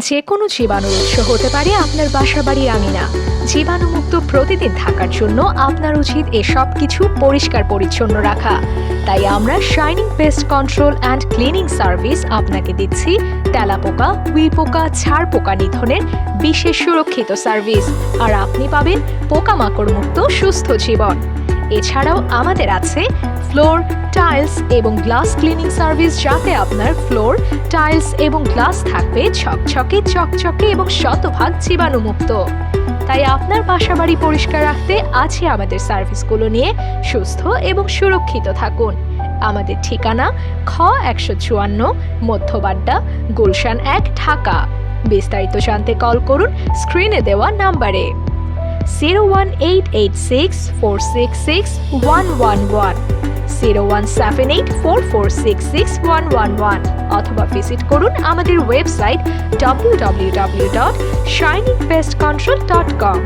যে কোনো জীবাণুর উৎস হতে পারে আপনার বাসাবাড়ির আঙিনা। জীবাণুমুক্ত প্রতিদিন থাকার জন্য আপনার উচিত এসব কিছু পরিষ্কার পরিচ্ছন্ন রাখা। তাই আমরা shining pest control and cleaning service আপনাকে দিচ্ছি তেলাপোকা, উইপোকা, ছাড়পোকা নিধনের বিশেষ সুরক্ষিত সার্ভিস। আর আপনি পাবেন পোকামাকড় মুক্ত সুস্থ জীবন। এছাড়াও আমাদের আছে ফ্লোর, টাইলস এবং গ্লাস ক্লিনিং সার্ভিস, যাতে আপনার ফ্লোর, টাইলস এবং গ্লাস থাকবে ঝকঝকে, চকচকে এবং শতভাগ জীবাণুমুক্ত। তাই আপনার বাসাবাড়ি পরিষ্কার রাখতে আজই আমাদের সার্ভিসগুলো নিয়ে সুস্থ এবং সুরক্ষিত থাকুন। আমাদের ঠিকানা খ ১৫৪, মধ্যবাড্ডা, গুলশান ১, ঢাকা। বিস্তারিত জানতে কল করুন স্ক্রিনে দেওয়া নাম্বারে 01886466111, 01784466111, অথবা ভিজিট করুন আমাদের ওয়েবসাইট www.shiningpestcontrol.com।